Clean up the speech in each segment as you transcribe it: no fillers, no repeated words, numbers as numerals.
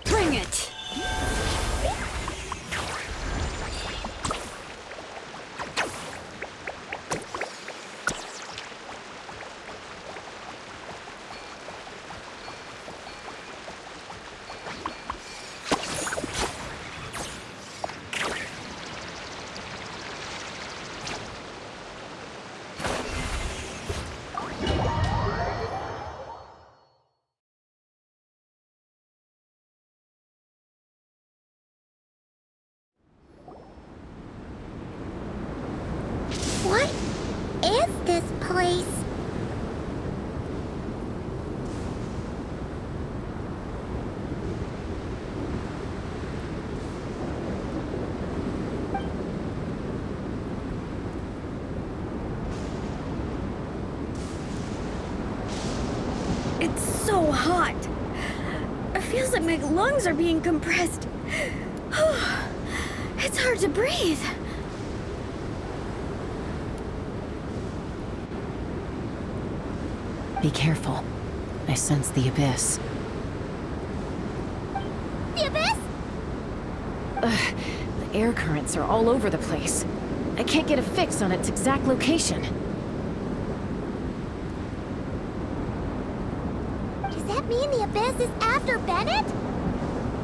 Bring it! What is this place? It's so hot. It feels like my lungs are being compressed. It's hard to breathe. Be careful. I sense the abyss. The abyss? The air currents are all over the place. I can't get a fix on its exact location. Does that mean the abyss is after Bennett?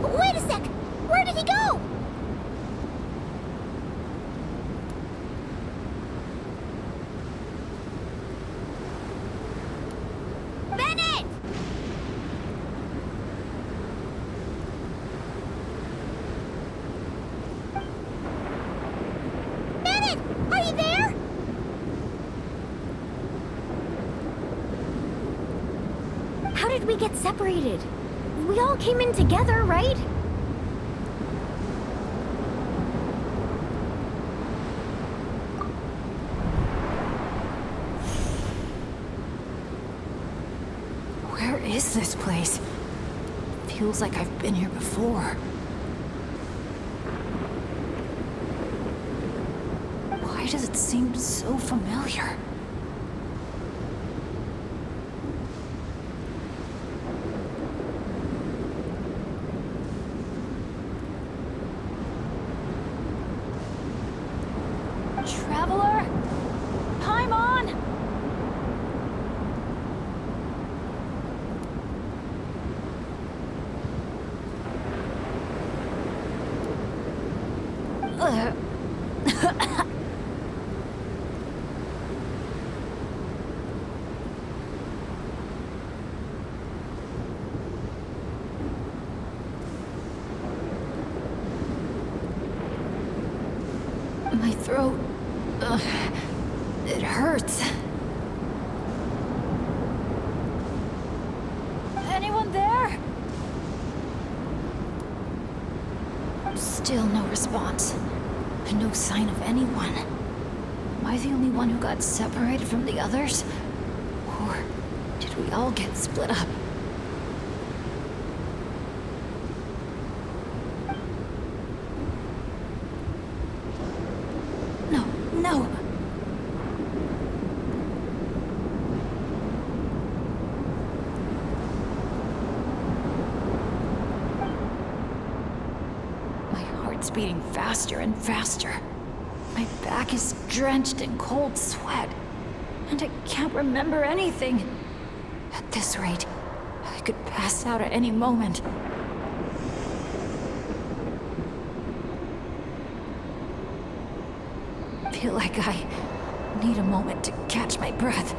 Wait a sec! Where did he go? Bennett! Bennett! Are you there? How did we get separated? We all came in together, right? Where is this place? Feels like I've been here before. Why does it seem so familiar? Traveler? Paimon! My throat... it hurts. Anyone there? Still no response. No sign of anyone. Am I the only one who got separated from the others? Or did we all get split up? No, no! My heart's beating faster and faster. My back is drenched in cold sweat, and I can't remember anything. At this rate, I could pass out at any moment. Feel like I need a moment to catch my breath.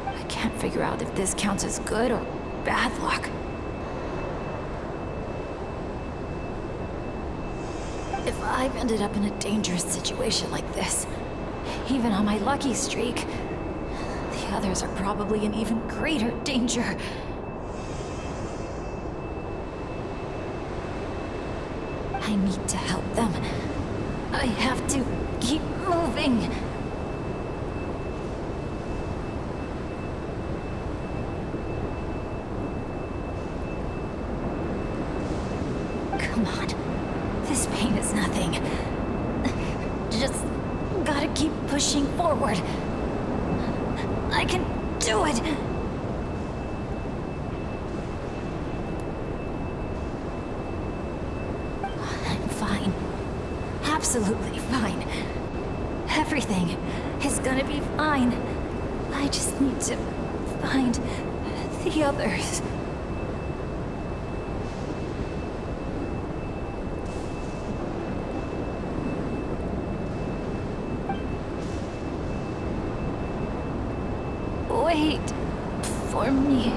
I can't figure out if this counts as good or bad luck. If I've ended up in a dangerous situation like this, even on my lucky streak, the others are probably in even greater danger. I I need to help them. I have to keep moving. Come on. This pain is nothing. Just gotta keep pushing forward. I can do it! I'm fine. Absolutely fine. Everything is gonna be fine. I just need to find the others. Wait for me.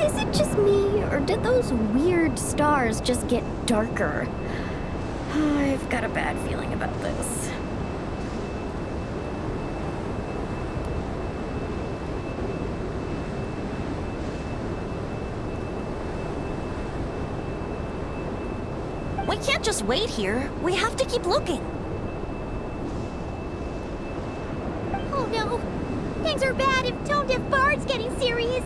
Is it just me, or did those weird stars just get darker? I've got a bad feeling about this. We can't just wait here. We have to keep looking. Oh no! Things are bad if Tone Deaf Bard's getting serious.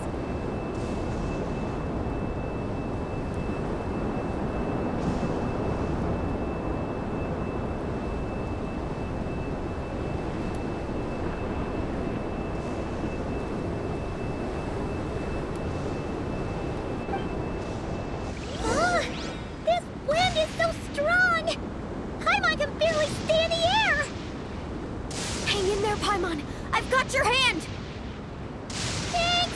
This wind is so strong! Paimon can barely stay in the air! Hang in there, Paimon. I've got your hand. Thanks!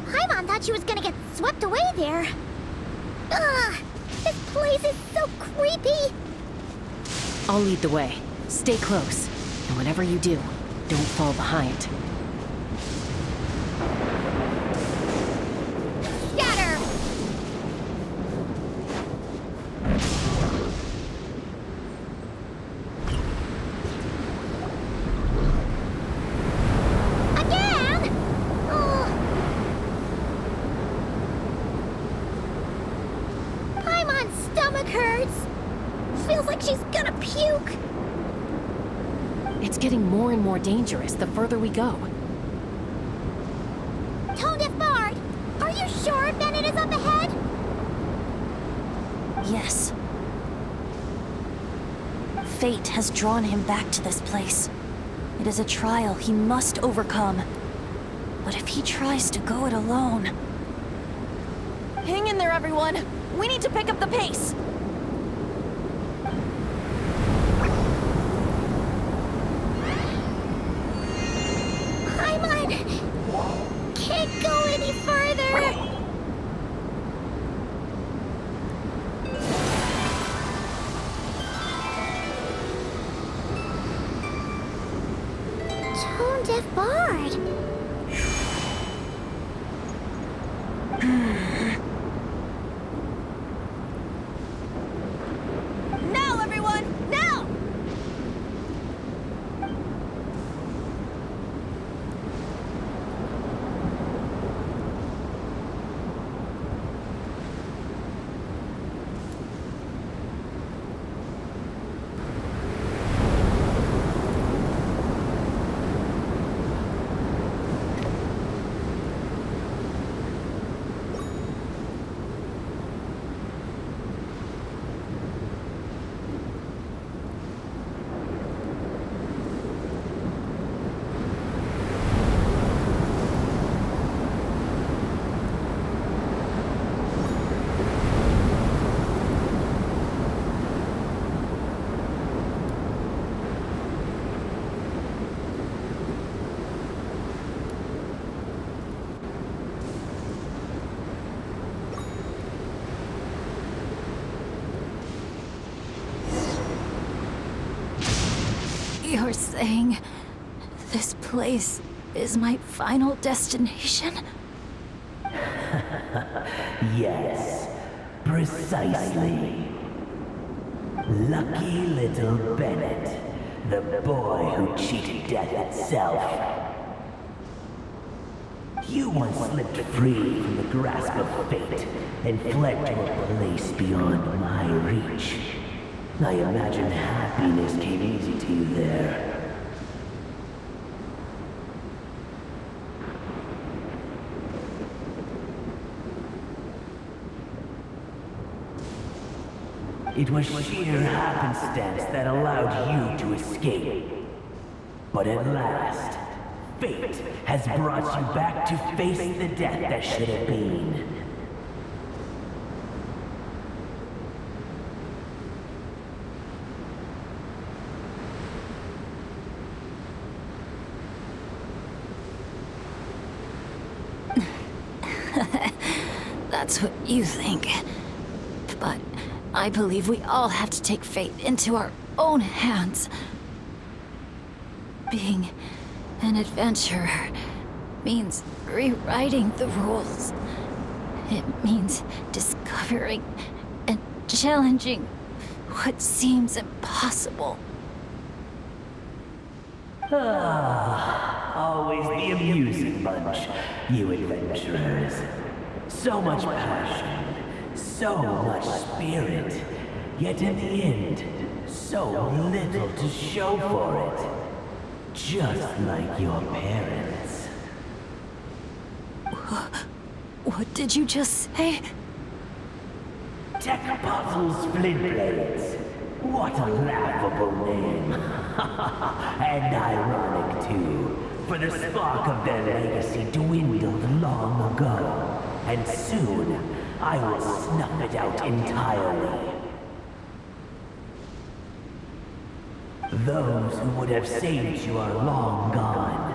Paimon thought she was gonna get swept away there. Ugh! This place is so creepy! I'll lead the way. Stay close. And whatever you do, don't fall behind. Scatter! Again? Oh. Paimon's stomach hurts. Feels like she's gonna puke. It's getting more and more dangerous the further we go. Tone Deaf Bard, are you sure Bennett It is up ahead? Yes. Fate has drawn him back to this place. It is a trial he must overcome. But if he tries to go it alone... Hang in there, everyone! We need to pick up the pace! Paimon! Can't go any further! Tone-deaf bard. Now, everyone! Now! You're saying this place is my final destination? Yes, precisely. Lucky little Bennett, the boy who cheated death itself. You once slipped free from the grasp of fate and fled to a place beyond my reach. I imagine happiness came easy to you there. It was sheer happenstance that allowed you to escape. But at last, fate has brought you back to face the death that should have been. That's what you think. But I believe we all have to take fate into our own hands. Being an adventurer means rewriting the rules. It means discovering and challenging what seems impossible. Always the amusing bunch, you adventurers. So much passion, so much spirit, yet in the end, so little to show for it. Just like your parents. What did you just say? Tech Puzzles Flintblades. What a laughable name. And ironic too, for the spark of their legacy dwindled long ago. And soon, I will snuff it out entirely. Those who would have saved you are long gone.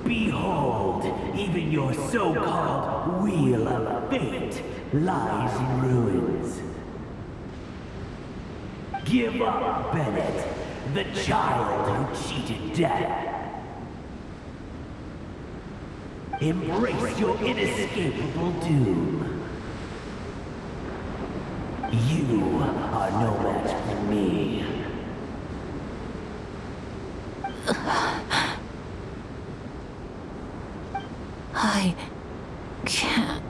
Behold, even your so-called Wheel of Fate lies in ruins. Give up, Bennett, the child who cheated death. Embrace your inescapable doom. You are no match for me. I can't.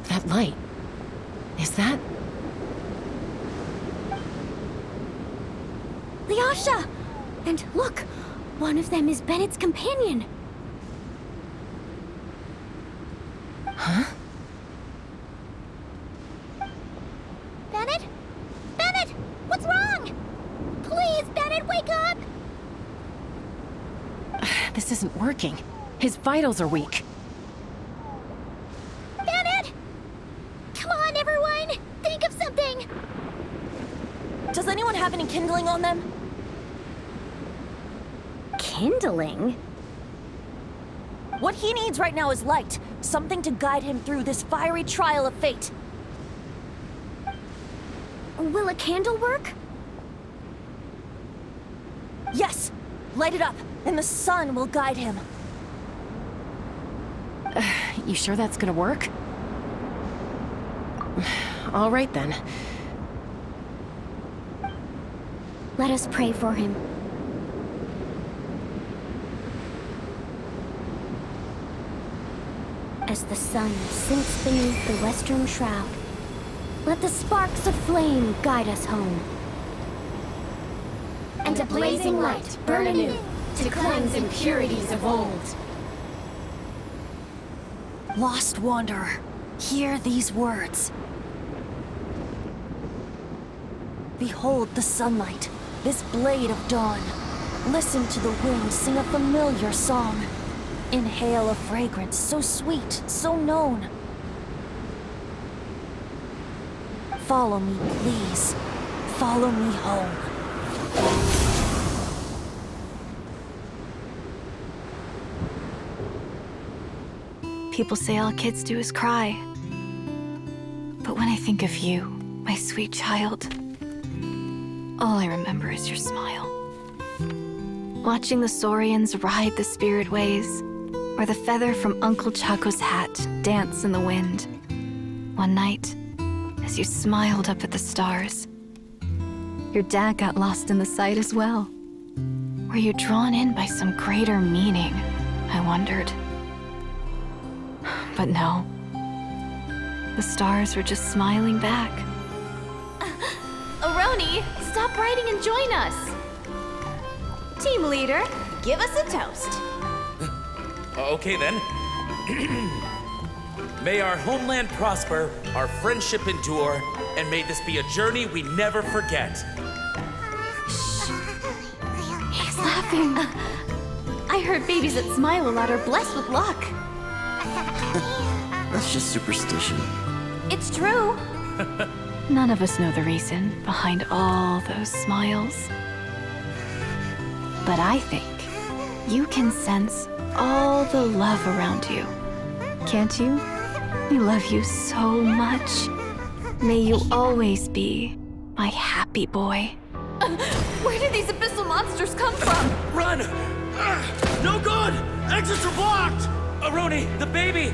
That light. Is that... Lyasha! And look, one of them is Bennett's companion. Huh? Bennett? Bennett! What's wrong? Please, Bennett, wake up! This isn't working. His vitals are weak. Bennett! Come on, everyone! Think of something! Does anyone have any kindling on them? Kindling? What he needs right now is light. Something to guide him through this fiery trial of fate. Will a candle work? Yes! Light it up, and the sun will guide him. You sure that's gonna work? All right then. Let us pray for him. As the sun sinks beneath the western shroud, let the sparks of flame guide us home. And a blazing light burn anew to cleanse impurities of old. Lost wanderer, hear these words. Behold the sunlight, this blade of dawn. Listen to the wind sing a familiar song. Inhale a fragrance so sweet, so known. Follow me, please. Follow me home. People say all kids do is cry. But when I think of you, my sweet child, all I remember is your smile. Watching the saurians ride the spirit ways, or the feather from Uncle Chaco's hat dance in the wind. One night, as you smiled up at the stars, your dad got lost in the sight as well. Were you drawn in by some greater meaning, I wondered. But no. The stars were just smiling back. Aroni, stop writing and join us! Team leader, give us a toast. Okay then. May our homeland prosper, our friendship endure, and may this be a journey we never forget. He's laughing. I heard babies that smile a lot are blessed with luck. That's just superstition. It's true. None of us know the reason behind all those smiles. But I think you can sense all the love around you. Can't you? We love you so much. May you always be my happy boy. Where did these abyssal monsters come from? Run! No good! Exits are blocked! Aroni, the baby!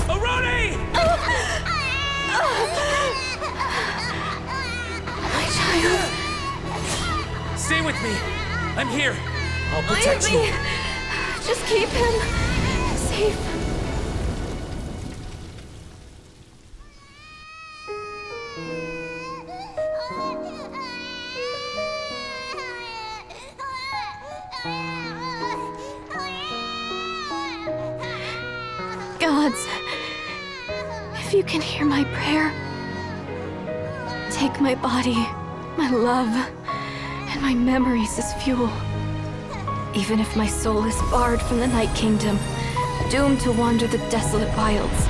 Aroni! My child. Stay with me. I'm here. I'll protect Leave you. me. Just keep him safe. Gods, if you can hear my prayer, take my body, my love, and my memories as fuel. Even if my soul is barred from the Night Kingdom, doomed to wander the desolate wilds,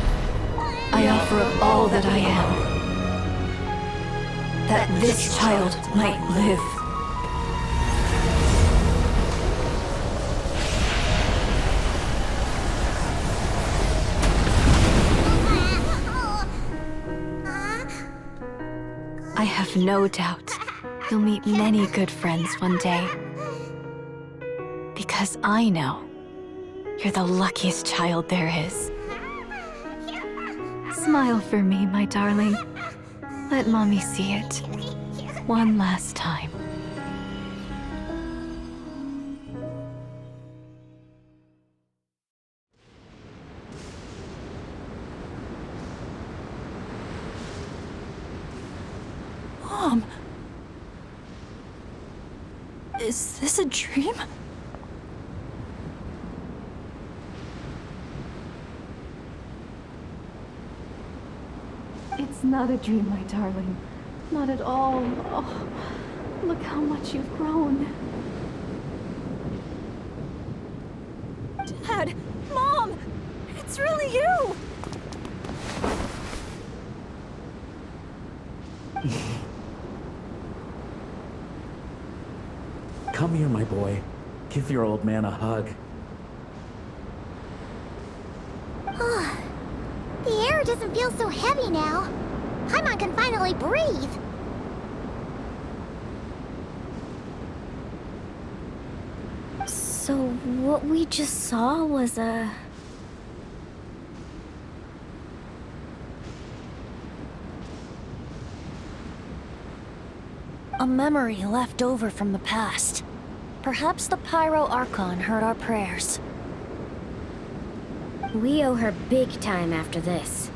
I offer up all that I am, that this child might live. I have no doubt you'll meet many good friends one day. Because I know you're the luckiest child there is. Smile for me, my darling. Let Mommy see it one last time. Mom! Is this a dream? It's not a dream, my darling. Not at all. Oh, look how much you've grown. Dad! Mom! It's really you! Come here, my boy. Give your old man a hug. The air doesn't feel so heavy now. Paimon can finally breathe. So what we just saw was a... A memory left over from the past. Perhaps the Pyro Archon heard our prayers. We owe her big time after this.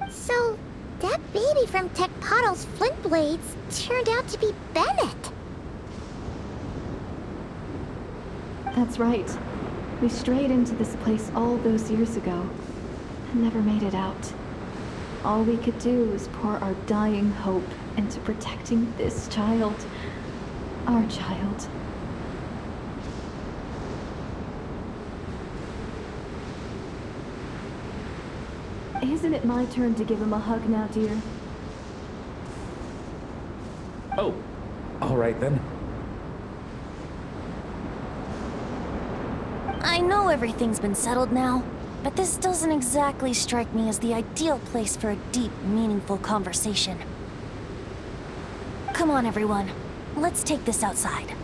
So, that baby from Tech-Poddle's Flint Blades turned out to be Bennett. That's right. We strayed into this place all those years ago and never made it out. All we could do was pour our dying hope into protecting this child. Our child. Isn't it my turn to give him a hug now, dear? Oh, all right then. I know everything's been settled now, but this doesn't exactly strike me as the ideal place for a deep, meaningful conversation. Come on, everyone. Let's take this outside.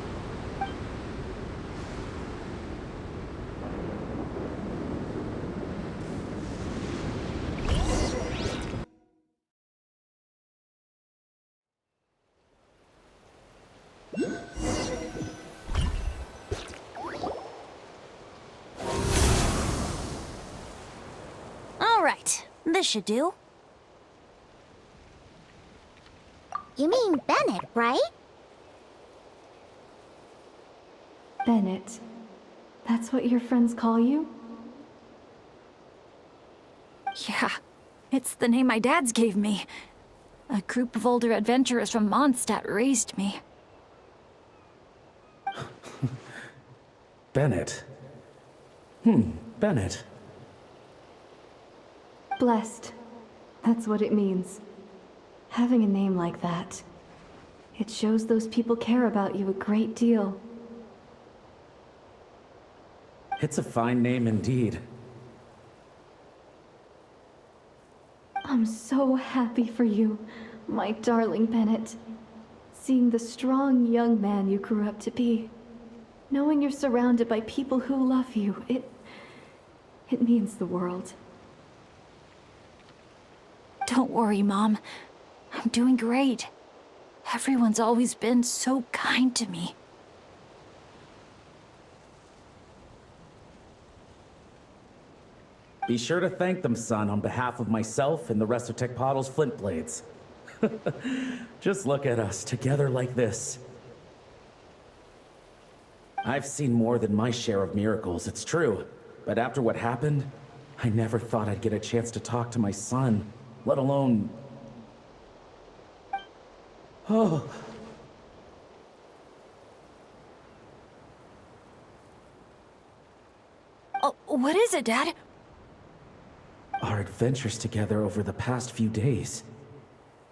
All right, this should do. You mean Bennett, right? Bennett. That's what your friends call you? Yeah, it's the name my dad's gave me. A group of older adventurers from Mondstadt raised me. Bennett. Bennett. Blessed. That's what it means. Having a name like that. It shows those people care about you a great deal. It's a fine name indeed. I'm so happy for you, my darling Bennett. Seeing the strong young man you grew up to be. Knowing you're surrounded by people who love you, it means the world. Don't worry, Mom. I'm doing great. Everyone's always been so kind to me. Be sure to thank them, son, on behalf of myself and the rest of Tech-Poddle's Flint Blades. Just look at us, together like this. I've seen more than my share of miracles, it's true. But after what happened, I never thought I'd get a chance to talk to my son, let alone... Oh... Oh, what is it, Dad? Our adventures together over the past few days.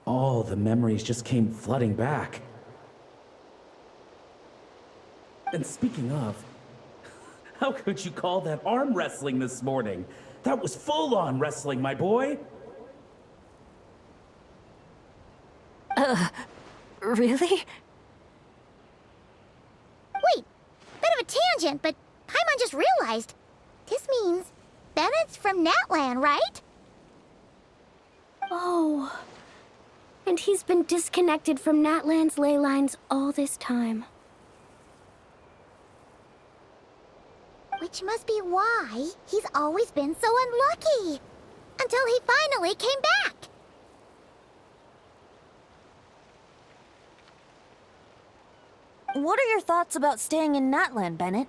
All the memories just came flooding back. And speaking of, how could you call that arm wrestling this morning? That was full-on wrestling, my boy! Really? Wait, bit of a tangent, but Paimon just realized. This means Bennett's from Natlan, right? Oh. And he's been disconnected from Natlan's ley lines all this time. Which must be why he's always been so unlucky. Until he finally came back. What are your thoughts about staying in Natlan, Bennett?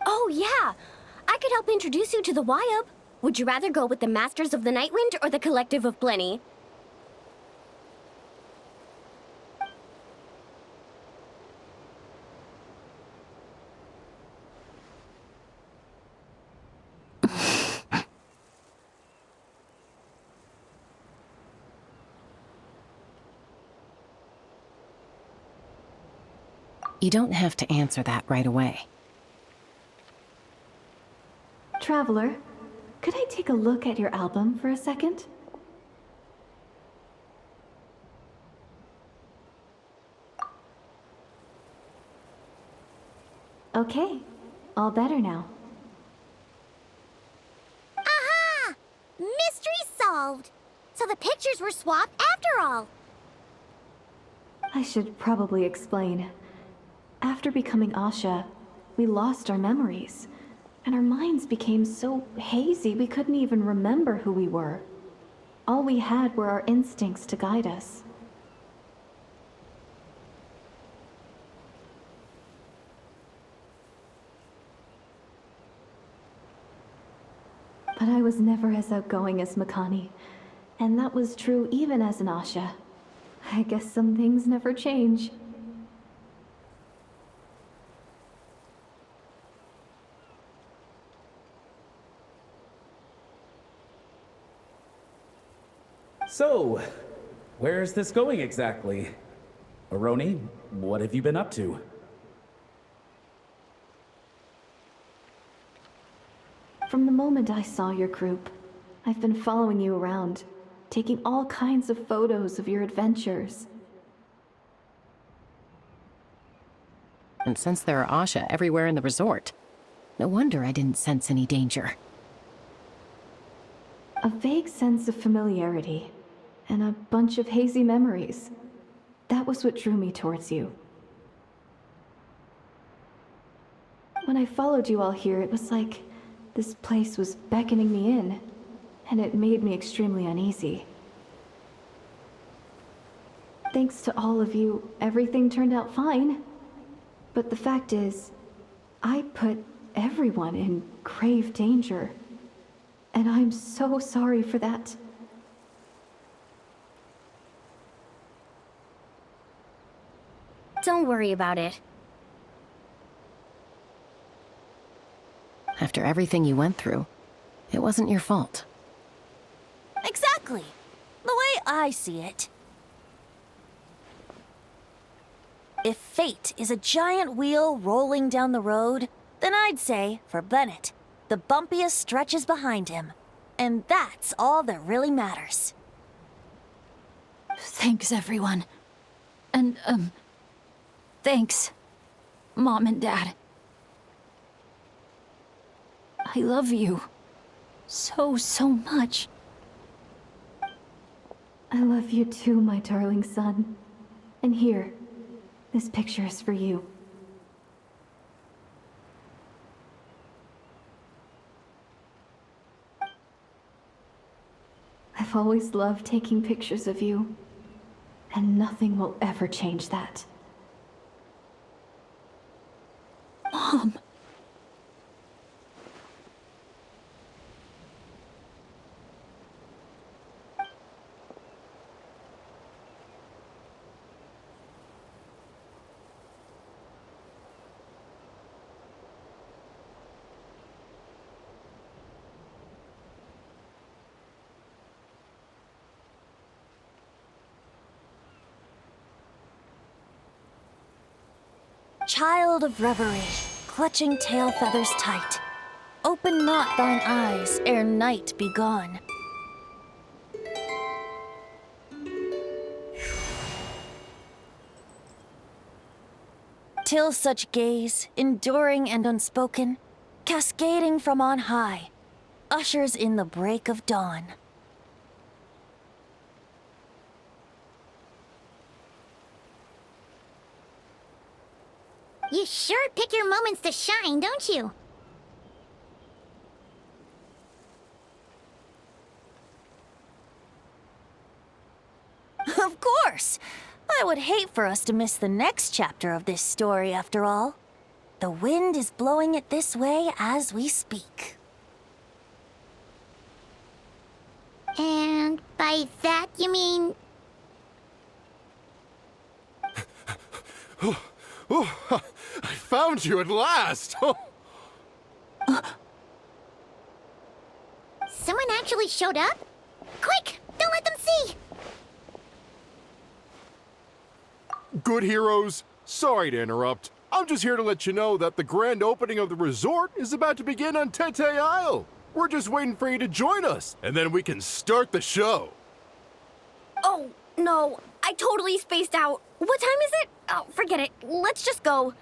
Oh, yeah! I could help introduce you to the Wyub. Would you rather go with the Masters of the Nightwind or the Collective of Plenty? You don't have to answer that right away. Traveler, could I take a look at your album for a second? Okay, all better now. Aha! Mystery solved! So the pictures were swapped after all. I should probably explain. After becoming Asha, we lost our memories, and our minds became so hazy we couldn't even remember who we were. All we had were our instincts to guide us. But I was never as outgoing as Makani, and that was true even as an Asha. I guess some things never change. So, where's this going exactly? Aroni, what have you been up to? From the moment I saw your group, I've been following you around, taking all kinds of photos of your adventures. And since there are Asha everywhere in the resort, no wonder I didn't sense any danger. A vague sense of familiarity, and a bunch of hazy memories. That was what drew me towards you. When I followed you all here, it was like this place was beckoning me in, and it made me extremely uneasy. Thanks to all of you, everything turned out fine. But the fact is, I put everyone in grave danger. And I'm so sorry for that. Don't worry about it. After everything you went through, it wasn't your fault. Exactly. The way I see it. If fate is a giant wheel rolling down the road, then I'd say, for Bennett, the bumpiest stretches behind him. And that's all that really matters. Thanks, everyone. And, thanks, Mom and Dad. I love you. So, so much. I love you too, my darling son. And here, this picture is for you. I've always loved taking pictures of you, and nothing will ever change that. Mom. Child of reverie, clutching tail feathers tight, open not thine eyes ere night be gone. Till such gaze, enduring and unspoken, cascading from on high, ushers in the break of dawn. You sure pick your moments to shine, don't you? Of course! I would hate for us to miss the next chapter of this story, after all. The wind is blowing it this way as we speak. And by that you mean... I found you at last! Someone actually showed up? Quick! Don't let them see! Good heroes, sorry to interrupt. I'm just here to let you know that the grand opening of the resort is about to begin on Tete Isle. We're just waiting for you to join us, and then we can start the show. Oh, no. I totally spaced out. What time is it? Oh, forget it. Let's just go.